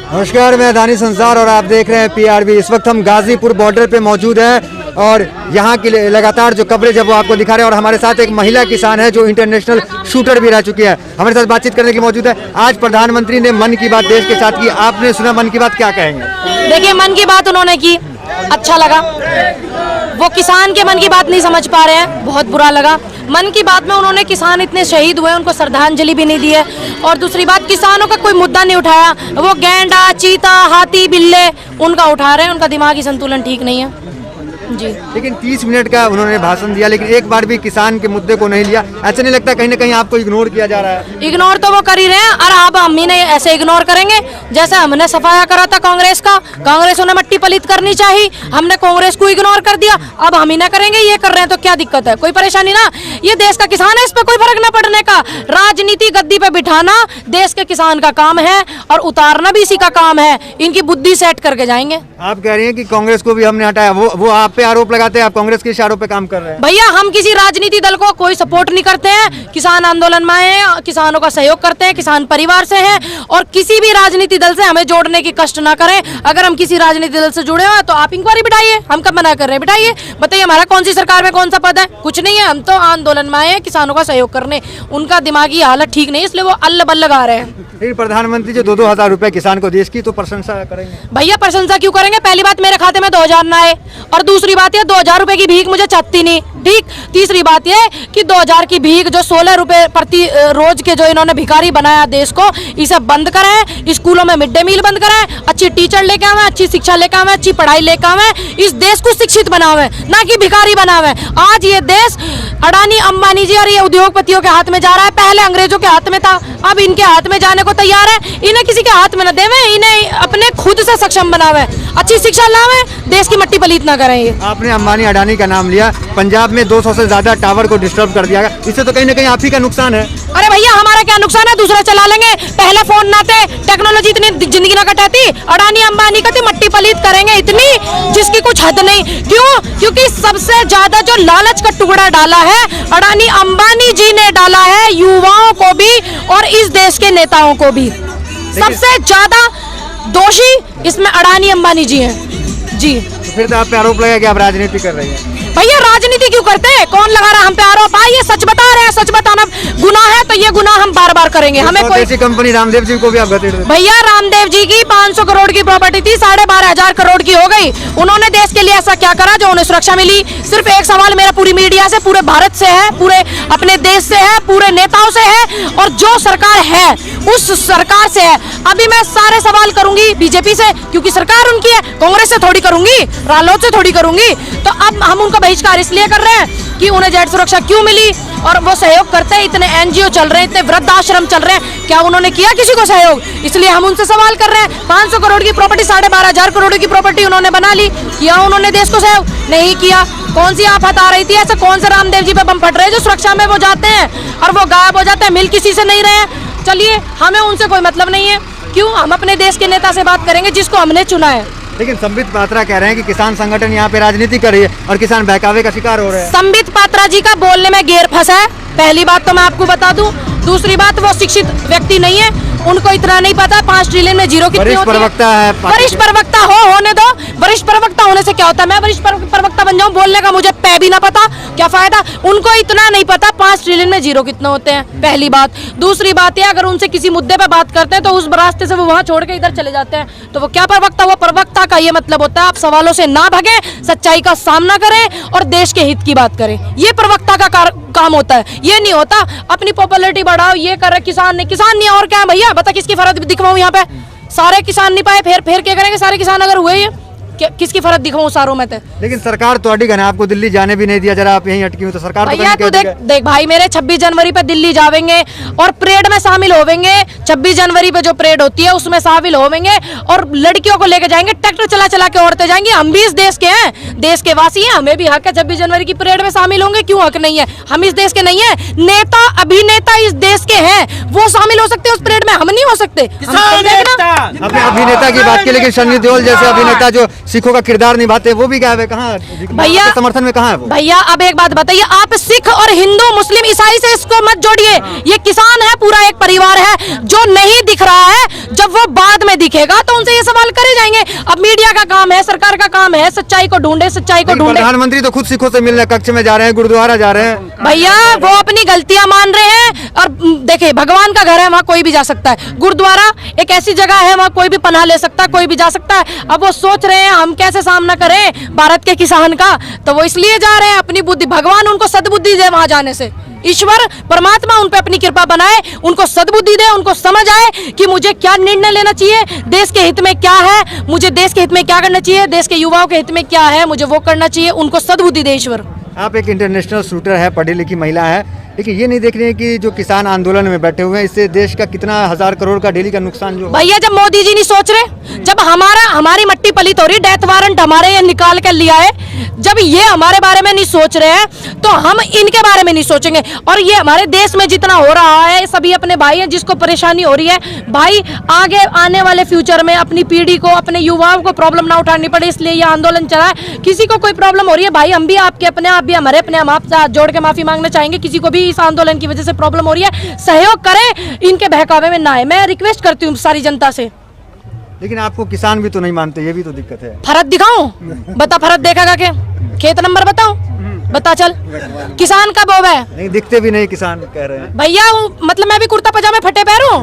नमस्कार, मैं दानिश संसार और आप देख रहे हैं PRB। इस वक्त हम गाजीपुर बॉर्डर पे मौजूद हैं और यहाँ की लगातार जो कवरेज है वो आपको दिखा रहे हैं। और हमारे साथ एक महिला किसान है जो इंटरनेशनल शूटर भी रह चुकी है, हमारे साथ बातचीत करने की मौजूद है। आज प्रधानमंत्री ने मन की बात देश के साथ की, आपने सुना मन की बात, क्या कहेंगे? देखिए, मन की बात उन्होंने की, अच्छा लगा। वो किसान के मन की बात नहीं समझ पा रहे हैं, बहुत बुरा लगा। मन की बात में उन्होंने किसान इतने शहीद हुए, उनको श्रद्धांजलि भी नहीं दी है। और दूसरी बात, किसानों का कोई मुद्दा नहीं उठाया। वो गैंडा, चीता, हाथी, बिल्ले उनका उठा रहे हैं। उनका दिमागी संतुलन ठीक नहीं है जी। लेकिन 30 मिनट का उन्होंने भाषण दिया, लेकिन एक बार भी किसान के मुद्दे को नहीं लिया। ऐसा नहीं लगता कहीं ना कहीं आपको इग्नोर किया जा रहा है? इग्नोर तो वो कर ही रहे हैं। और अब हम ही नहीं ऐसे इग्नोर करेंगे जैसे हमने सफाया करा था कांग्रेस का। कांग्रेस उन्हें मट्टी पलीत करनी चाहिए, हमने कांग्रेस को इग्नोर कर दिया। अब हम ही ना करेंगे, ये कर रहे हैं तो क्या दिक्कत है? कोई परेशानी ना। ये देश का किसान है, इस पर कोई फर्क न पड़ने का। राजनीति गद्दी पे बिठाना देश के किसान का काम है और उतारना भी इसी का काम है। इनकी बुद्धि सेट करके जाएंगे। आप कह रही हैं कि कांग्रेस को भी हमने हटाया, वो आप पे आरोप लगाते हैं, आप कांग्रेस के इशारों पे काम कर रहे हैं। भैया, हम किसी राजनीति दल को कोई सपोर्ट नहीं करते हैं। किसान आंदोलन में आए हैं, किसानों का सहयोग करते हैं, किसान परिवार से हैं और किसी भी राजनीति दल से हमें जोड़ने की कष्ट ना करें। अगर हम किसी राजनीति दल से जुड़े हुए तो आप इंक्वायरी बिठाइए, हम कब मना कर रहे हैं? बिठाइए, बताइए हमारा कौन सी सरकार में कौन सा पद है? कुछ नहीं है। हम तो आंदोलन में आए हैं किसानों का सहयोग करने। उनका दिमागी हालत ठीक नहीं है, इसलिए वो अल्ल बल्ल गा रहे हैं। प्रधानमंत्री जो 2-2 हजार रुपए किसान को देश की, तो प्रशंसा करेंगे? भैया, प्रशंसा क्यों करेंगे? पहली बात, मेरे खाते में 2000 ना आए, और दूसरी बात ये 2000 रुपए की भीख मुझे चाहती नहीं, ठीक। तीसरी बात ये कि 2000 की भीख जो 16 रुपए प्रति रोज के जो इन्होंने भिखारी बनाया देश को, इसे बंद करें। स्कूलों में मिड डे मील बंद करें, अच्छी टीचर लेके आवे, अच्छी शिक्षा लेके आवे, अच्छी पढ़ाई लेके आवे, इस देश को शिक्षित बनावे, ना कि भिखारी बनावे। आज ये देश अडानी, अंबानी जी और ये उद्योगपतियों के हाथ में जा रहा है। पहले अंग्रेजों के हाथ में था, अब इनके हाथ में जाने को तैयार है। इन्हें किसी के हाथ में न देवे, इन्हें अपने खुद से सक्षम बनावे, अच्छी शिक्षा लावे, देश की मट्टी पलीत ना करें। ये आपने अंबानी अडानी का नाम लिया, पंजाब में 200 से ज्यादा टावर को डिस्टर्ब कर दिया गया, इससे तो कहीं ना कहीं आप ही का नुकसान है। अरे भैया, हमारा क्या नुकसान है? दूसरा चला लेंगे। पहले फोन ना थे, टेक्नोलॉजी इतनी जिंदगी ना कटाती। अडानी अंबानी का मट्टी पलीत करेंगे इतनी जिसकी कुछ हद नहीं। क्यों? क्योंकि सबसे ज्यादा जो लालच का टुकड़ा डाला है अडानी अंबानी जी ने डाला है, युवाओं को भी और इस देश के नेताओं को भी। सबसे ज्यादा दोषी इसमें अडानी अंबानी जी हैं जी। फिर तो आप पे आरोप लगा कि आप राजनीति कर रही हैं। भैया, राजनीति क्यों करते हैं? कौन लगा रहा हम पे आरोप? ये सच बता रहे हैं। सच बताना गुनाह है तो ये गुनाह हम बार बार करेंगे। हमें कोई ऐसी कंपनी रामदेव जी को भी आप घसीट रहे हैं। भैया, रामदेव जी की 500 करोड़ की प्रॉपर्टी थी, 12,500 करोड़ की हो गई। उन्होंने देश के लिए ऐसा क्या करा जो उन्हें सुरक्षा मिली? सिर्फ एक सवाल मेरा पूरी मीडिया से, पूरे भारत से है, पूरे अपने देश से है, पूरे नेताओं से है और जो सरकार है उस सरकार से है। अभी मैं सारे सवाल करूंगी बीजेपी से, क्योंकि सरकार उनकी है। कांग्रेस से थोड़ी करूंगी, रालोद से थोड़ी करूंगी। तो अब हम उनका बहिष्कार इसलिए कर रहे हैं कि उन्हें जेड सुरक्षा क्यों मिली और वो सहयोग करते हैं। इतने NGO चल रहे हैं, इतने वृद्धाश्रम चल रहे हैं, क्या उन्होंने किया किसी को सहयोग? इसलिए हम उनसे सवाल कर रहे हैं। 500 करोड़ की प्रॉपर्टी, 12,500 करोड़ की प्रॉपर्टी उन्होंने बना ली, किया उन्होंने देश को सहयोग? नहीं किया। कौन सी आफत आ रही थी? ऐसे कौन से रामदेव जी पे बम फट रहे हैं जो सुरक्षा में वो जाते हैं और वो गायब हो जाते हैं, मिल किसी से नहीं रहे हैं? चलिए, हमें उनसे कोई मतलब नहीं है। क्यों? हम अपने देश के नेता से बात करेंगे जिसको हमने चुना है। लेकिन संबित पात्रा कह रहे हैं कि किसान संगठन यहाँ पे राजनीति कर रही है और किसान बहकावे का शिकार हो रहे हैं। संबित पात्रा जी का बोलने में गेर फंसा है, पहली बात तो मैं आपको बता दूं। दूसरी बात, वो शिक्षित व्यक्ति नहीं है, उनको इतना नहीं पता 5 ट्रिलियन में जीरो कितनी होती है। वरिष्ठ प्रवक्ता होने दो। वरिष्ठ प्रवक्ता होने से क्या होता है? मैं वरिष्ठ प्रवक्ता बन जाऊं, बोलने का मुझे पै भी ना पता, क्या फायदा? उनको इतना नहीं पता 5 ट्रिलियन में जीरो कितने होते हैं, पहली बात। दूसरी बात है, अगर उनसे किसी मुद्दे पे बात करते हैं तो उस रास्ते से वो वहां छोड़ के इधर चले जाते हैं, तो वो क्या प्रवक्ता? वो प्रवक्ता का ये मतलब होता है आप सवालों से ना भगे, सच्चाई का सामना करें और देश के हित की बात करें। ये प्रवक्ता का काम होता है। ये नहीं होता अपनी पॉपुलैरिटी बढ़ाओ, ये करे। किसान नहीं और क्या है भैया? बता, किसकी फर्क दिखवाऊं यहाँ पे? सारे किसान नहीं पाए, फिर क्या करेंगे? सारे किसान अगर हुए ये किसकी फर्क दिखाऊं सारों में? लेकिन सरकार तो अड़ी है, आपको दिल्ली जाने भी नहीं दिया, जरा आप यहीं अटकी हुई, तो सरकार भैया तो देख भाई, मेरे 26 जनवरी पे दिल्ली जावेंगे और परेड में शामिल होवेंगे। 26 जनवरी पे जो परेड होती है उसमें शामिल होवेंगे और लड़कियों को लेके जाएंगे, ट्रैक्टर चला चला के औरतें जाएंगी। हम भी इस देश के हैं, देश के वासी हैं, हमें भी हक है 26 जनवरी की परेड में शामिल होंगे। क्यों हक नहीं है? हम इस देश के नहीं है? नेता अभिनेता इस देश के हैं, वो शामिल हो सकते हैं उस परेड में, हम नहीं हो सकते। अपने अभिनेता की बात की, लेकिन सन्नी देओल जैसे अभिनेता जो सिखों का किरदार निभाते हैं वो भी गायब है, कहाँ भैया? समर्थन में कहाँ है वो? भैया, अब एक बात बताइए, आप सिख और हिंदू मुस्लिम ईसाई से इसको मत जोड़िए। ये किसान है, पूरा एक परिवार है जो नहीं दिख रहा है। जब जब वो बाद में दिखेगा तो उनसे ये सवाल करे जाएंगे। अब मीडिया का काम है, सरकार का काम है सच्चाई को ढूंढे, सच्चाई को ढूंढे। प्रधानमंत्री तो खुद सिखों से मिलने कक्ष में जा रहे हैं, गुरुद्वारा जा रहे हैं। भैया वो अपनी गलतियां मान रहे हैं। और देखिए भगवान का घर है, वहाँ कोई भी जा सकता है। गुरुद्वारा एक ऐसी जगह है वहाँ कोई भी पनाह ले सकता है, कोई भी जा सकता है। अब वो सोच रहे हैं हम कैसे सामना करें भारत के किसान का, तो वो इसलिए जा रहे हैं। अपनी बुद्धि, भगवान उनको सद्बुद्धि दे वहां जाने से, ईश्वर परमात्मा उन पे अपनी कृपा बनाए, उनको सद्बुद्धि दे, उनको समझ आए कि मुझे क्या निर्णय लेना चाहिए, देश के हित में क्या है, मुझे देश के हित में क्या करना चाहिए, देश के युवाओं के हित में क्या है, मुझे वो करना चाहिए। उनको सद्बुद्धि दे ईश्वर। आप एक इंटरनेशनल शूटर है, पढ़ी लिखी महिला है, लेकिन ये नहीं देख रही है कि जो किसान आंदोलन में बैठे हुए हैं, इससे देश का कितना 1000 करोड़ का डेली का नुकसान जो। भैया जब मोदी जी नहीं सोच रहे, जब हमारी मट्टी पलीत हो रही, डेथ वारंट हमारे ये निकाल कर लिया है, जब ये हमारे बारे में नहीं सोच रहे हैं तो हम इनके बारे में नहीं सोचेंगे। और ये हमारे देश में जितना हो रहा है, सभी अपने भाई हैं जिसको परेशानी हो रही है, भाई आगे आने वाले फ्यूचर में अपनी पीढ़ी को, अपने युवाओं को प्रॉब्लम ना उठानी पड़े, इसलिए ये आंदोलन चला है। किसी को कोई प्रॉब्लम हो रही है भाई, हम भी आपके अपने, आप भी हमारे अपने, हम आपसे हाथ जोड़ के माफी मांगना चाहेंगे। किसी को भी इस आंदोलन की वजह से प्रॉब्लम हो रही है, सहयोग करें, इनके बहकावे में ना आए। मैं रिक्वेस्ट करती हूँ सारी जनता से। लेकिन आपको किसान भी तो नहीं मानते, ये भी तो दिक्कत है। फर्क दिखाऊं? बता फर्क देखेगा क्या? खेत नंबर बताऊं? बता चल। किसान कब होगा? नहीं दिखते भी नहीं किसान, कह रहे हैं भैया। मतलब मैं भी कुर्ता पजामे फटे पैरों,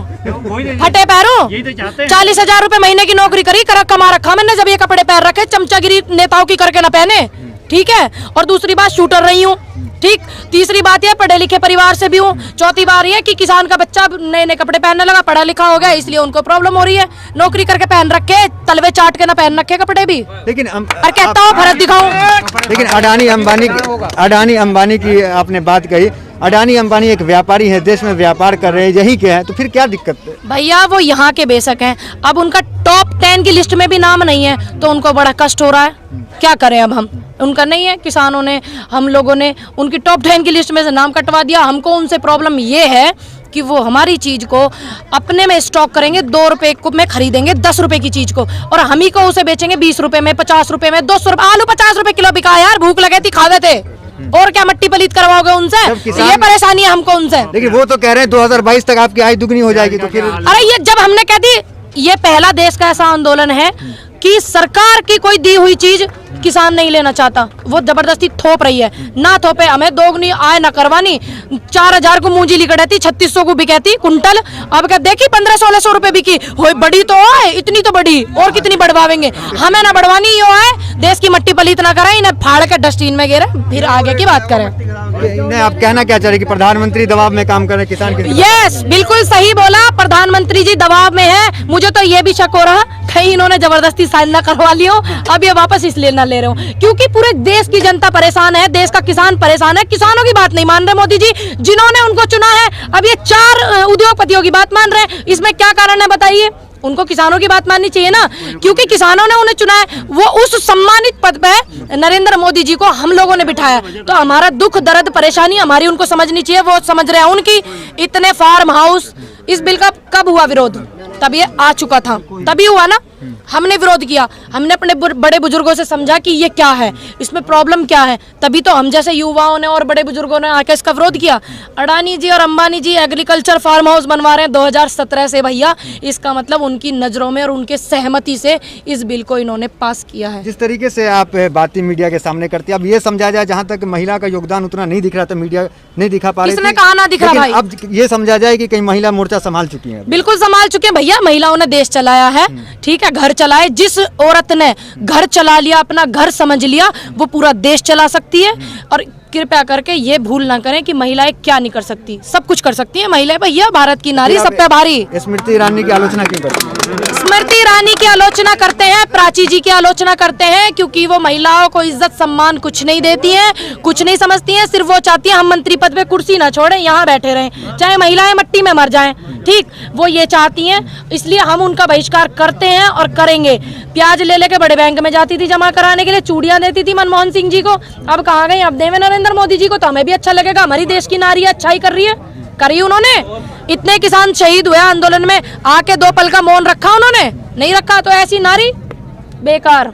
फटे पैरों 40,000 रुपए महीने की नौकरी करी, कर कमा रखा मैंने, जब ये कपड़े पहन रखे चमचागिरी नेताओं की करके ना पहने, ठीक है। और दूसरी बात शूटर रही हूँ, ठीक। तीसरी बात ये पढ़े लिखे परिवार से भी हूँ। चौथी बात ये कि किसान का बच्चा नए नए कपड़े पहनने लगा, पढ़ा लिखा हो गया, इसलिए उनको प्रॉब्लम हो रही है। नौकरी करके पहन रखे, तलवे चाट के ना पहन रखे कपड़े भी। लेकिन और कहता हूँ फर्क दिखाऊं। लेकिन अडानी अंबानी की आपने बात कही, अडानी अंबानी एक व्यापारी है, देश में व्यापार कर रहे हैं, यही क्या है, तो फिर क्या दिक्कत है? भैया वो यहाँ के बेशक हैं, अब उनका टॉप 10 की लिस्ट में भी नाम नहीं है, तो उनको बड़ा कष्ट हो रहा है। क्या करें अब हम, उनका नहीं है, किसानों ने, हम लोगों ने उनकी टॉप 10 की लिस्ट में से नाम कटवा दिया। हमको उनसे प्रॉब्लम ये है कि वो हमारी चीज को अपने में स्टॉक करेंगे, 2 रुपए में खरीदेंगे 10 रुपए की चीज को, और हम ही को उसे बेचेंगे 20 रुपए में, 50 रुपए में, 200 रुपए। आलू 50 रुपए किलो बिका यार, भूख लगे थी खावे थे, और क्या मट्टी पलीत करवाओगे उनसे? ये परेशानी है हमको उनसे। लेकिन वो तो कह रहे हैं 2022 तक आपकी आय दुगनी हो जाएगी, तो फिर अरे ये जब हमने कह दी, ये पहला देश का ऐसा आंदोलन है कि सरकार की कोई दी हुई चीज किसान नहीं लेना चाहता, वो जबरदस्ती थोप रही है। ना थोपे, हमें दोगुनी आय ना करवानी। 4,000 को मूंजी लिखड़ती, 3600 को बिकती कुंटल, अब क्या देखी 1500-1600 रुपए बिकी हो। बड़ी तो है, इतनी तो बड़ी, और कितनी बढ़वावेंगे? हमें ना बढ़वानी, यो है देश की मट्टी पलीत ना कराए, इन्हें फाड़ के डस्टबिन में गिरे, फिर आगे की बात करें। नहीं, आप कहना क्या चाह रहे कि प्रधानमंत्री दबाव में काम कर रहे किसान के? यस, बिल्कुल सही बोला, प्रधानमंत्री जी दबाव में है। मुझे तो ये भी शक हो रहा कहीं इन्होंने जबरदस्ती साइन ना करवा लियो, अब ये वापस इसलिए ना ले रहे हो क्योंकि पूरे देश की जनता परेशान है, देश का किसान परेशान है। किसानों की बात नहीं मान रहे मोदी जी, जिन्होंने उनको चुना है। अब ये 4 उद्योगपतियों की बात मान रहे हैं, इसमें क्या कारण है बताइए? उनको किसानों की बात माननी चाहिए ना, क्योंकि किसानों ने उन्हें चुना है। वो उस सम्मानित पद पे नरेंद्र मोदी जी को हम लोगों ने बिठाया, तो हमारा दुख दर्द परेशानी हमारी उनको समझनी चाहिए, वो समझ रहे हैं उनकी। इतने फार्म हाउस, इस बिल का कब हुआ विरोध? तब ये आ चुका था, तभी हुआ ना, हमने विरोध किया, हमने अपने बड़े बुजुर्गों से समझा कि ये क्या है, इसमें प्रॉब्लम क्या है, तभी तो हम जैसे युवाओं ने और बड़े बुजुर्गों ने आकर इसका विरोध किया। अडानी जी और अंबानी जी एग्रीकल्चर फार्म हाउस बनवा रहे हैं 2017 से भैया, इसका मतलब उनकी नजरों में और उनके सहमति से इस बिल को इन्होंने पास किया है। जिस तरीके से आप बातें मीडिया के सामने करती है, अब ये समझा जाए जहाँ तक महिला का योगदान उतना नहीं दिख रहा था, मीडिया नहीं दिखा पा रही थी। किसने कहा ना दिख रहा भाई? अब ये समझा जाए कि कहीं महिला मोर्चा संभाल चुकी है। बिल्कुल संभाल चुके हैं भैया, महिलाओं ने देश चलाया है, ठीक है, घर चलाए। जिस औरत ने घर चला लिया, अपना घर समझ लिया, वो पूरा देश चला सकती है। और कृपया करके ये भूल ना करें कि महिलाएं क्या नहीं कर सकती, सब कुछ कर सकती हैं महिलाएं भैया, भारत की नारी सब पे भारी। स्मृति ईरानी की आलोचना क्यों करती हैं? स्मृति ईरानी की आलोचना करते हैं, प्राची जी की आलोचना करते हैं, क्योंकि वो महिलाओं को इज्जत सम्मान कुछ नहीं देती हैं, कुछ नहीं समझती हैं। सिर्फ वो चाहती है हम मंत्री पद पे कुर्सी ना छोड़ें, यहाँ बैठे रहें, चाहे महिलाएं मट्टी में मर जाएं, ठीक, वो ये चाहती हैं। इसलिए हम उनका बहिष्कार करते हैं और करेंगे। प्याज ले लेके बड़े बैंक में जाती थी जमा कराने के लिए, चूड़ियां देती थी मनमोहन सिंह जी को, अब कहाँ गई? अब देवे नरेंद्र मोदी जी को, तो हमें भी अच्छा लगेगा, हमारी देश की नारी अच्छाई कर रही है, करी उन्होंने। इतने किसान शहीद हुए आंदोलन में, आके 2 पल का मौन रखा उन्होंने? नहीं रखा, तो ऐसी नारी बेकार।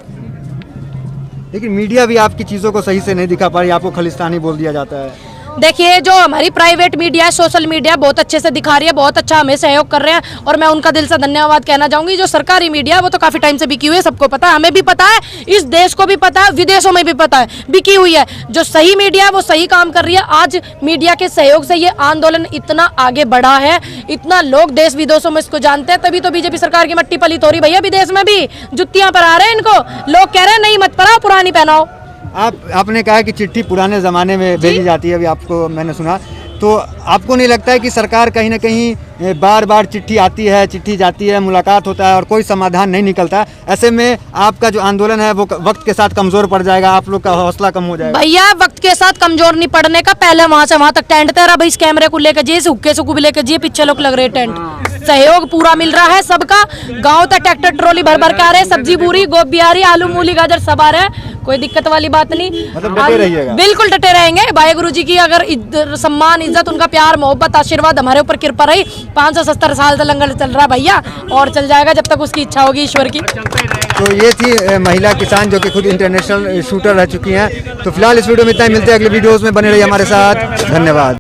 लेकिन मीडिया भी आपकी चीजों को सही से नहीं दिखा पा रही, आपको खालिस्तानी बोल दिया जाता है। देखिए, जो हमारी प्राइवेट मीडिया है, सोशल मीडिया बहुत अच्छे से दिखा रही है, बहुत अच्छा हमें सहयोग कर रहे हैं और मैं उनका दिल से धन्यवाद कहना चाहूंगी। जो सरकारी मीडिया है वो तो काफी टाइम से बिकी हुई है, सबको पता है, हमें भी पता है, इस देश को भी पता है, विदेशों में भी पता है, बिकी हुई है। जो सही मीडिया है वो सही काम कर रही है। आज मीडिया के सहयोग से ये आंदोलन इतना आगे बढ़ा है, इतना लोग देश विदेशों में इसको जानते हैं, तभी तो बीजेपी सरकार की मट्टी पलीत हो रही भैया। विदेश में भी जुत्तियां पहना रहे हैं इनको, लोग कह रहे हैं नहीं मत पहनाओ, पुरानी पहनाओ। आपने कहा कि चिट्ठी पुराने ज़माने में भेजी जाती है, अभी आपको मैंने सुना, तो आपको नहीं लगता है कि सरकार कहीं ना कहीं बार बार चिट्ठी आती है, चिट्ठी जाती है, मुलाकात होता है और कोई समाधान नहीं निकलता? ऐसे में आपका जो आंदोलन है वो वक्त के साथ कमज़ोर पड़ जाएगा, आप लोग का हौसला कम हो जाएगा? भैया वक्त के साथ कमजोर नहीं पड़ने का, पहले वहां से वहां तक टेंट तेरा भाई, इस कैमरे को लेकर जी, हुक्के सुक्कू भी लेकर जी, पीछे लोग लग रहे टेंट। सहयोग पूरा मिल रहा है सबका, गांव तक ट्रैक्टर ट्रॉली भर भर के आ रहे, सब्जी पूरी, गोभी आ रही, आलू मूली गाजर सब आ रहे हैं, कोई दिक्कत वाली बात नहीं। मतलब डटे रहिएगा? बिल्कुल डटे रहेंगे। भाई गुरु जी की अगर सम्मान, इज्जत, उनका प्यार, मोहब्बत, आशीर्वाद हमारे ऊपर कृपा रही, 570 साल से लंगर चल रहा है भैया, और चल जाएगा जब तक उसकी इच्छा होगी ईश्वर की। तो ये थी महिला किसान जो कि खुद इंटरनेशनल शूटर रह चुकी हैं। तो फिलहाल इस वीडियो में इतना ही, मिलते हैं अगले वीडियोस में, बने रहिए हमारे साथ। धन्यवाद।